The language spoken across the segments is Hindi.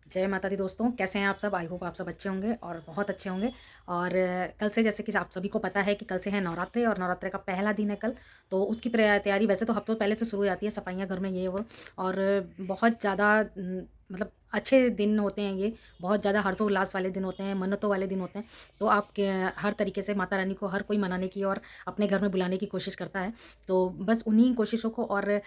जय माता दी दोस्तों, कैसे हैं आप सब। आई होप आप सब अच्छे होंगे और बहुत अच्छे होंगे। और कल से, जैसे कि आप सभी को पता है कि कल से है नवरात्रि और नवरात्रि का पहला दिन है कल। तो उसकी तैयारी वैसे तो हफ्तों पहले से शुरू हो जाती है, सफाइयाँ घर में ये वो। और बहुत ज़्यादा मतलब अच्छे दिन होते हैं ये, बहुत ज़्यादा हर्षोल्लास वाले दिन होते हैं, मन्नतों वाले दिन होते हैं। तो आप हर तरीके से माता रानी को हर कोई मनाने की और अपने घर में बुलाने की कोशिश करता है। तो बस उन्हीं कोशिशों को, और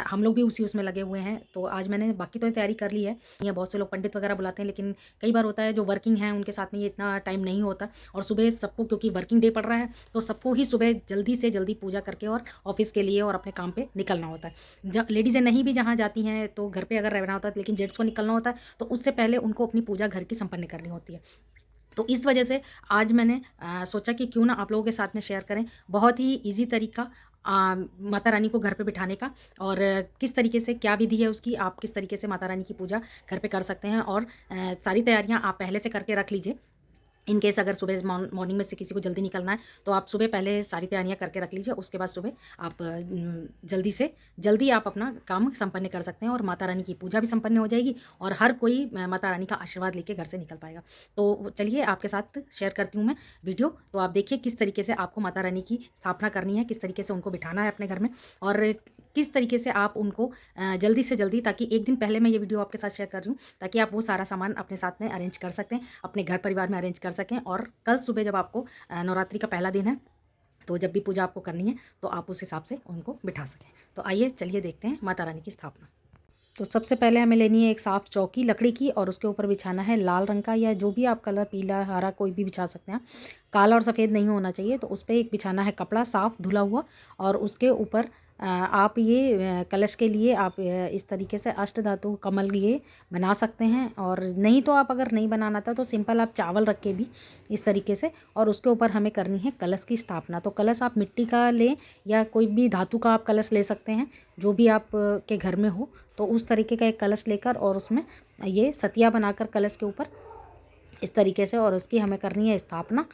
हम लोग भी उसी उसमें लगे हुए हैं। तो आज मैंने बाकी तो तैयारी कर ली है। ये बहुत से लोग पंडित वगैरह बुलाते हैं, लेकिन कई बार होता है जो वर्किंग हैं उनके साथ में ये इतना टाइम नहीं होता। और सुबह सबको, क्योंकि वर्किंग डे पड़ रहा है, तो सबको ही सुबह जल्दी से जल्दी पूजा करके और ऑफिस के लिए और अपने काम पे निकलना होता है। लेडीज़ें नहीं भी जहाँ जाती हैं तो घर पे अगर रहना होता है, लेकिन जेंट्स को निकलना होता है, तो उससे पहले उनको अपनी पूजा घर की संपन्न करनी होती है। तो इस वजह से आज मैंने सोचा कि क्यों ना आप लोगों के साथ में शेयर करें बहुत ही इजी तरीका माता रानी को घर पे बिठाने का। और किस तरीके से, क्या विधि है उसकी, आप किस तरीके से माता रानी की पूजा घर पे कर सकते हैं। और सारी तैयारियां आप पहले से करके रख लीजिए। इन केस अगर सुबह मॉर्निंग में से किसी को जल्दी निकलना है, तो आप सुबह पहले सारी तैयारियां करके रख लीजिए। उसके बाद सुबह आप जल्दी से जल्दी आप अपना काम संपन्न कर सकते हैं और माता रानी की पूजा भी संपन्न हो जाएगी और हर कोई माता रानी का आशीर्वाद लेके घर से निकल पाएगा। तो चलिए आपके साथ शेयर करती हूँ मैं वीडियो। तो आप देखिए किस तरीके से आपको माता रानी की स्थापना करनी है, किस तरीके से उनको बिठाना है अपने घर में, और किस तरीके से आप उनको जल्दी से जल्दी, ताकि एक दिन पहले मैं ये वीडियो आपके साथ शेयर कर रही हूँ, ताकि आप वो सारा सामान अपने साथ में अरेंज कर सकते हैं, अपने घर परिवार में अरेंज कर सकें। और कल सुबह जब आपको नवरात्रि का पहला दिन है, तो जब भी पूजा आपको करनी है, तो आप उस हिसाब से उनको बिठा सकें। तो आइए चलिए देखते हैं माता रानी की स्थापना। तो सबसे पहले हमें लेनी है एक साफ़ चौकी लकड़ी की, और उसके ऊपर बिछाना है लाल रंग का, या जो भी आप कलर, पीला, हरा, कोई भी बिछा सकते हैं। काला और सफ़ेद नहीं होना चाहिए। तो उस पर एक बिछाना है कपड़ा साफ़ धुला हुआ, और उसके ऊपर आप ये कलश के लिए आप इस तरीके से अष्ट धातु कमल ये बना सकते हैं। और नहीं तो आप, अगर नहीं बनाना था तो सिंपल आप चावल रख के भी इस तरीके से, और उसके ऊपर हमें करनी है कलश की स्थापना। तो कलश आप मिट्टी का लें या कोई भी धातु का आप कलश ले सकते हैं, जो भी आप के घर में हो। तो उस तरीके का एक कलश लेकर, और उसमें ये सतिया बनाकर कलश के ऊपर इस तरीके से, और उसकी हमें करनी है स्थापना।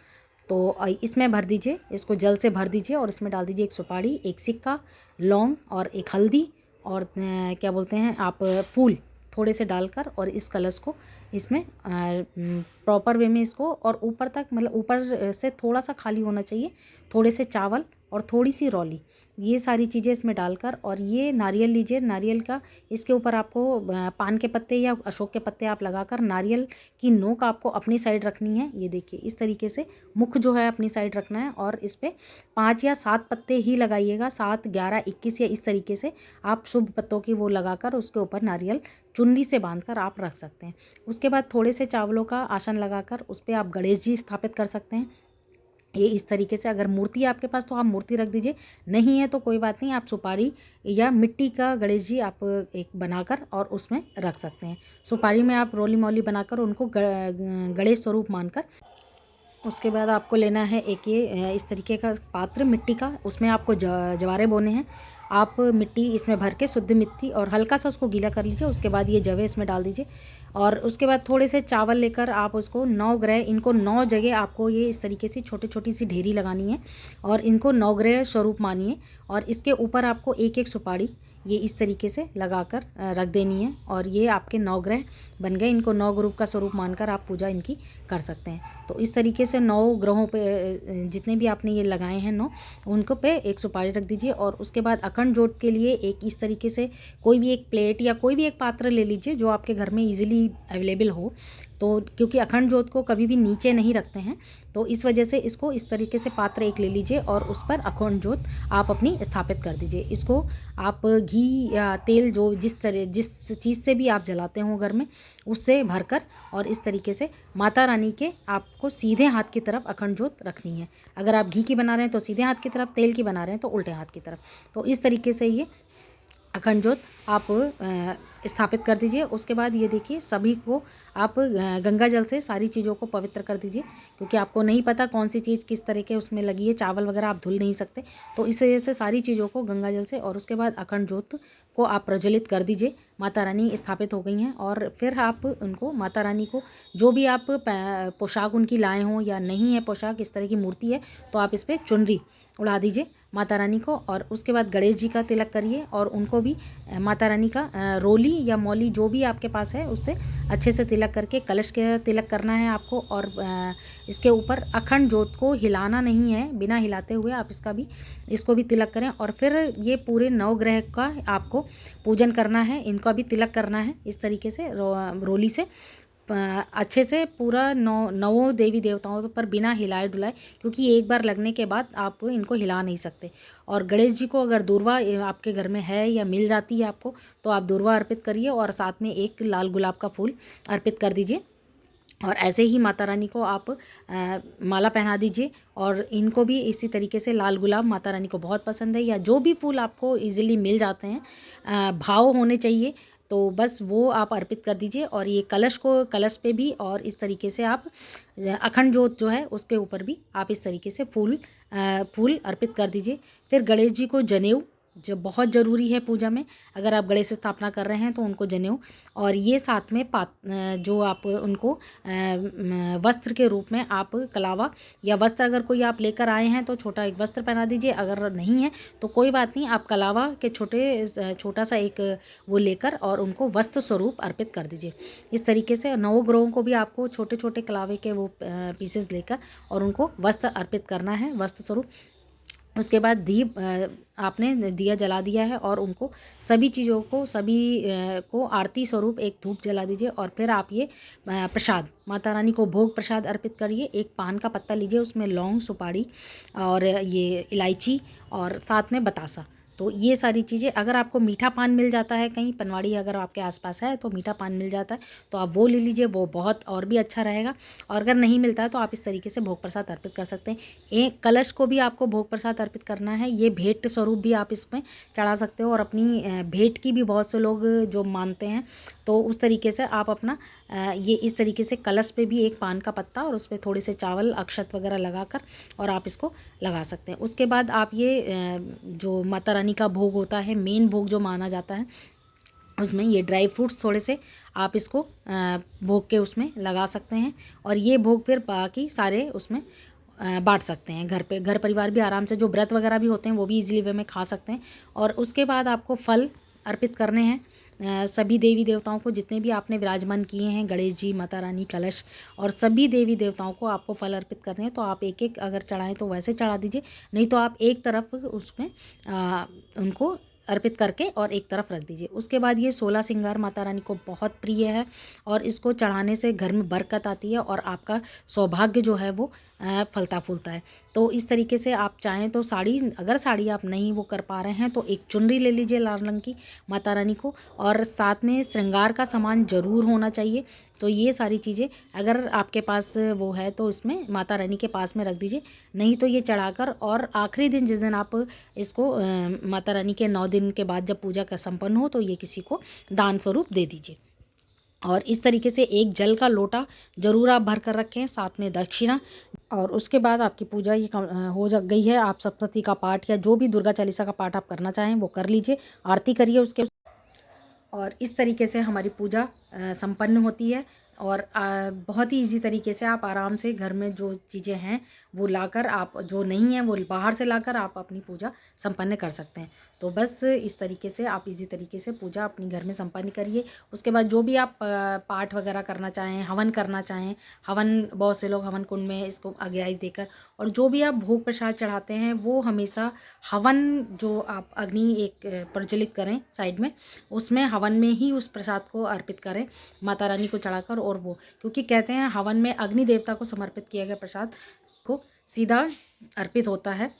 तो इसमें भर दीजिए, इसको जल से भर दीजिए, और इसमें डाल दीजिए एक सुपारी, एक सिक्का, लौंग और एक हल्दी, और क्या बोलते हैं आप, फूल थोड़े से डालकर, और इस कलश को इसमें प्रॉपर वे में इसको, और ऊपर तक, मतलब ऊपर से थोड़ा सा खाली होना चाहिए, थोड़े से चावल और थोड़ी सी रौली, ये सारी चीज़ें इसमें डालकर, और ये नारियल लीजिए, नारियल का इसके ऊपर आपको पान के पत्ते या अशोक के पत्ते आप लगाकर, नारियल की नोक आपको अपनी साइड रखनी है। ये देखिए इस तरीके से मुख जो है अपनी साइड रखना है, और इस पर 5 या 7 पत्ते ही लगाइएगा, 7, 11, 21 या इस तरीके से आप शुभ पत्तों की वो लगाकर उसके ऊपर नारियल चुन्नी से बांधकर आप रख सकते हैं। उसके बाद थोड़े से चावलों का आसन लगाकर उस पर आप गणेश जी स्थापित कर सकते हैं। ये इस तरीके से, अगर मूर्ति है आपके पास तो आप मूर्ति रख दीजिए, नहीं है तो कोई बात नहीं, आप सुपारी या मिट्टी का गणेश जी आप एक बनाकर और उसमें रख सकते हैं। सुपारी में आप रोली मौली बनाकर उनको गणेश स्वरूप मानकर, उसके बाद आपको लेना है एक ये इस तरीके का पात्र मिट्टी का, उसमें आपको जवारे बोने हैं। आप मिट्टी इसमें भर के, शुद्ध मिट्टी, और हल्का सा उसको गीला कर लीजिए। उसके बाद ये जवे इसमें डाल दीजिए, और उसके बाद थोड़े से चावल लेकर आप उसको 9 ग्रह, इनको 9 जगह आपको ये इस तरीके से छोटी छोटी सी ढेरी लगानी है, और इनको 9 ग्रह स्वरूप मानिए। और इसके ऊपर आपको एक एक सुपारी ये इस तरीके से लगाकर रख देनी है, और ये आपके 9 ग्रह बन गए। इनको 9 ग्रुप का स्वरूप मानकर आप पूजा इनकी कर सकते हैं। तो इस तरीके से 9 ग्रहों पे जितने भी आपने ये लगाए हैं 9, उनको पे एक सुपारी रख दीजिए। और उसके बाद अखंड जोत के लिए एक इस तरीके से कोई भी एक प्लेट या कोई भी एक पात्र ले लीजिए जो आपके घर में ईजिली अवेलेबल हो। तो क्योंकि अखंड जोत को कभी भी नीचे नहीं रखते हैं, तो इस वजह से इसको इस तरीके से पात्र एक ले लीजिए, और उस पर अखंड जोत आप अपनी स्थापित कर दीजिए। इसको आप घी या तेल, जो जिस चीज़ से भी आप जलाते हो घर में, उससे भरकर, और इस तरीके से माता रानी के आपको सीधे हाथ की तरफ अखंड जोत रखनी है। अगर आप घी की बना रहे हैं तो सीधे हाथ की तरफ, तेल की बना रहे हैं तो उल्टे हाथ की तरफ। तो इस तरीके से ये अखंड जोत आप स्थापित कर दीजिए। उसके बाद ये देखिए, सभी को आप गंगा जल से सारी चीज़ों को पवित्र कर दीजिए, क्योंकि आपको नहीं पता कौन सी चीज़ किस तरह के उसमें लगी है, चावल वगैरह आप धुल नहीं सकते। तो इस वजह से सारी चीज़ों को गंगा जल से, और उसके बाद अखंड जोत को आप प्रज्वलित कर दीजिए। माता रानी स्थापित हो गई हैं, और फिर आप उनको, माता रानी को जो भी आप पोशाक उनकी लाए हों या नहीं है पोशाक, इस तरह की मूर्ति है, तो आप इस पर चुनरी उड़ा दीजिए माता रानी को। और उसके बाद गणेश जी का तिलक करिए, और उनको भी माता रानी का रोली या मौली जो भी आपके पास है उससे अच्छे से तिलक करके कलश के तिलक करना है आपको। और इसके ऊपर अखंड जोत को हिलाना नहीं है, बिना हिलाते हुए आप इसको भी तिलक करें। और फिर ये पूरे नवग्रह का आपको पूजन करना है, इनका भी तिलक करना है इस तरीके से रोली से अच्छे से पूरा नवों देवी देवताओं पर बिना हिलाए डुलाए, क्योंकि एक बार लगने के बाद आप इनको हिला नहीं सकते। और गणेश जी को अगर दूर्वा आपके घर में है या मिल जाती है आपको, तो आप दूर्वा अर्पित करिए और साथ में एक लाल गुलाब का फूल अर्पित कर दीजिए। और ऐसे ही माता रानी को आप माला पहना दीजिए। और इनको भी इसी तरीके से लाल गुलाब माता रानी को बहुत पसंद है, या जो भी फूल आपको इजीली मिल जाते हैं, भाव होने चाहिए, तो बस वो आप अर्पित कर दीजिए। और ये कलश पे भी और इस तरीके से आप अखंड जोत जो है उसके ऊपर भी आप इस तरीके से फूल अर्पित कर दीजिए। फिर गणेश जी को जनेऊ जो बहुत ज़रूरी है पूजा में, अगर आप गणेश स्थापना कर रहे हैं तो उनको जनेऊ, और ये साथ में जो आप उनको वस्त्र के रूप में आप कलावा या वस्त्र अगर कोई आप लेकर आए हैं तो छोटा एक वस्त्र पहना दीजिए, अगर नहीं है तो कोई बात नहीं, आप कलावा के छोटा सा एक वो लेकर और उनको वस्त्र स्वरूप अर्पित कर दीजिए। इस तरीके से नवग्रहों को भी आपको छोटे छोटे कलावे के वो पीसेस लेकर और उनको वस्त्र अर्पित करना है, वस्त्र स्वरूप। उसके बाद आपने दिया जला दिया है और उनको सभी चीज़ों को आरती स्वरूप एक धूप जला दीजिए। और फिर आप ये प्रसाद माता रानी को भोग प्रसाद अर्पित करिए। एक पान का पत्ता लीजिए, उसमें लौंग, सुपारी और ये इलायची और साथ में बतासा, तो ये सारी चीज़ें, अगर आपको मीठा पान मिल जाता है कहीं पनवाड़ी अगर आपके आसपास है तो मीठा पान मिल जाता है तो आप वो ले लीजिए, वो बहुत और भी अच्छा रहेगा। और अगर नहीं मिलता है तो आप इस तरीके से भोग प्रसाद अर्पित कर सकते हैं। एक कलश को भी आपको भोग प्रसाद अर्पित करना है, ये भेंट स्वरूप भी आप इसमें चढ़ा सकते हो। और अपनी भेंट की भी बहुत से लोग जो मानते हैं, तो उस तरीके से आप अपना ये इस तरीके से कलश पे भी एक पान का पत्ता और उस पर थोड़े से चावल अक्षत वगैरह लगाकर और आप इसको लगा सकते हैं। उसके बाद आप ये जो माता रानी का भोग होता है, मेन भोग जो माना जाता है, उसमें ये ड्राई फ्रूट्स थोड़े से आप इसको भोग के उसमें लगा सकते हैं। और ये भोग फिर बाकी सारे उसमें बांट सकते हैं। घर परिवार भी आराम से, जो व्रत वगैरह भी होते हैं वो भी इजीली वे में खा सकते हैं। और उसके बाद आपको फल अर्पित करने हैं सभी देवी देवताओं को, जितने भी आपने विराजमान किए हैं, गणेश जी, माता रानी, कलश, और सभी देवी देवताओं को आपको फल अर्पित करने हैं। तो आप एक एक अगर चढ़ाएं तो वैसे चढ़ा दीजिए, नहीं तो आप एक तरफ उसमें उनको अर्पित करके और एक तरफ रख दीजिए। उसके बाद ये 16 श्रृंगार माता रानी को बहुत प्रिय है और इसको चढ़ाने से घर में बरकत आती है और आपका सौभाग्य जो है वो फलता फूलता है। तो इस तरीके से आप चाहें तो अगर साड़ी आप नहीं वो कर पा रहे हैं तो एक चुनरी ले लीजिए लाल रंग की माता रानी को, और साथ में श्रृंगार का सामान ज़रूर होना चाहिए। तो ये सारी चीज़ें अगर आपके पास वो है तो इसमें माता रानी के पास में रख दीजिए, नहीं तो ये चढ़ाकर और आखिरी दिन जिस दिन आप इसको माता रानी के 9 दिन के बाद जब पूजा का संपन्न हो तो ये किसी को दान स्वरूप दे दीजिए। और इस तरीके से एक जल का लोटा ज़रूर आप भर कर रखें, साथ में दक्षिणा। और उसके बाद आपकी पूजा ये गई है। आप सप्तशती का पाठ या जो भी दुर्गा चालीसा का पाठ आप करना चाहें वो कर लीजिए, आरती करिए उसके। और इस तरीके से हमारी पूजा संपन्न होती है। और बहुत ही इजी तरीके से आप आराम से घर में जो चीज़ें हैं वो लाकर, आप जो नहीं है वो बाहर से लाकर आप अपनी पूजा संपन्न कर सकते हैं। तो बस इस तरीके से आप इजी तरीके से पूजा अपनी घर में संपन्न करिए। उसके बाद जो भी आप पाठ वगैरह करना चाहें, हवन करना चाहें, हवन बहुत से लोग हवन कुंड में इसको आज्ञा देकर, और जो भी आप भोग प्रसाद चढ़ाते हैं वो हमेशा हवन जो आप अग्नि एक प्रज्वलित करें साइड में, उसमें हवन में ही उस प्रसाद को अर्पित करें माता रानी को चढ़ाकर। और वो क्योंकि कहते हैं हवन में अग्नि देवता को समर्पित किया गया प्रसाद को सीधा अर्पित होता है।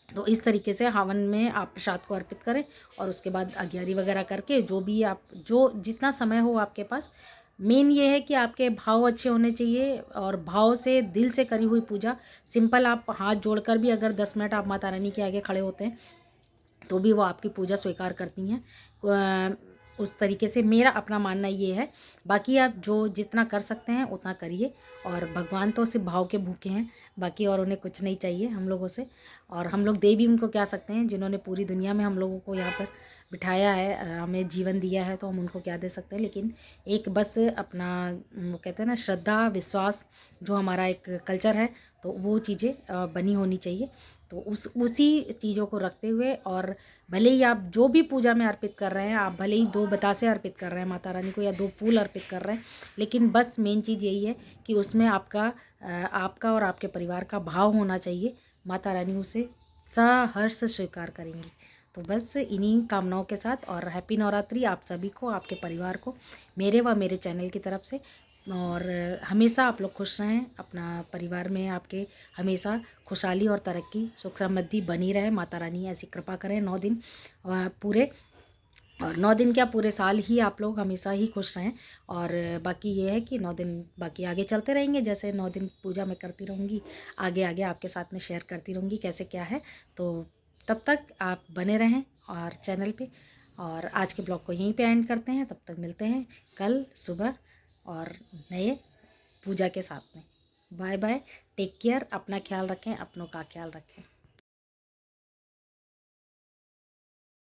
तो इस तरीके से हवन में आप प्रसाद को अर्पित करें और उसके बाद अग्यारी वगैरह करके जो भी आप जो जितना समय हो आपके पास, मेन ये है कि आपके भाव अच्छे होने चाहिए और भाव से दिल से करी हुई पूजा। सिंपल आप हाथ जोड़कर भी अगर 10 मिनट आप माता रानी के आगे खड़े होते हैं तो भी वो आपकी पूजा स्वीकार करती हैं। उस तरीके से मेरा अपना मानना ये है। बाकी आप जो जितना कर सकते हैं उतना करिए, और भगवान तो सिर्फ भाव के भूखे हैं, बाकी और उन्हें कुछ नहीं चाहिए हम लोगों से। और हम लोग दे भी उनको क्या सकते हैं, जिन्होंने पूरी दुनिया में हम लोगों को यहाँ पर बिठाया है, हमें जीवन दिया है, तो हम उनको क्या दे सकते हैं। लेकिन एक बस अपना वो कहते हैं ना श्रद्धा विश्वास, जो हमारा एक कल्चर है, तो वो चीज़ें बनी होनी चाहिए। तो उसी चीज़ों को रखते हुए, और भले ही आप जो भी पूजा में अर्पित कर रहे हैं, आप भले ही 2 बतासे अर्पित कर रहे हैं माता रानी को या 2 फूल अर्पित कर रहे हैं, लेकिन बस मेन चीज़ यही है कि उसमें आपका और आपके परिवार का भाव होना चाहिए। माता रानी उसे सहर्ष स्वीकार करेंगी। तो बस इन्हीं कामनाओं के साथ, और हैप्पी नवरात्रि आप सभी को, आपके परिवार को, मेरे व मेरे चैनल की तरफ से। और हमेशा आप लोग खुश रहें, अपना परिवार में आपके हमेशा खुशहाली और तरक्की सुख समृद्धि बनी रहे। माता रानी ऐसी कृपा करें 9 दिन पूरे, और 9 दिन क्या, पूरे साल ही आप लोग हमेशा ही खुश रहें। और बाकी ये है कि 9 दिन बाकी आगे चलते रहेंगे, जैसे 9 दिन पूजा मैं करती रहूँगी, आगे आगे आपके साथ में शेयर करती रहूँगी कैसे क्या है। तो तब तक आप बने रहें और चैनल पे। और आज के ब्लॉग को यहीं पे एंड करते हैं। तब तक मिलते हैं कल सुबह और नए पूजा के साथ में। बाय बाय, टेक केयर, अपना ख्याल रखें, अपनों का ख्याल रखें।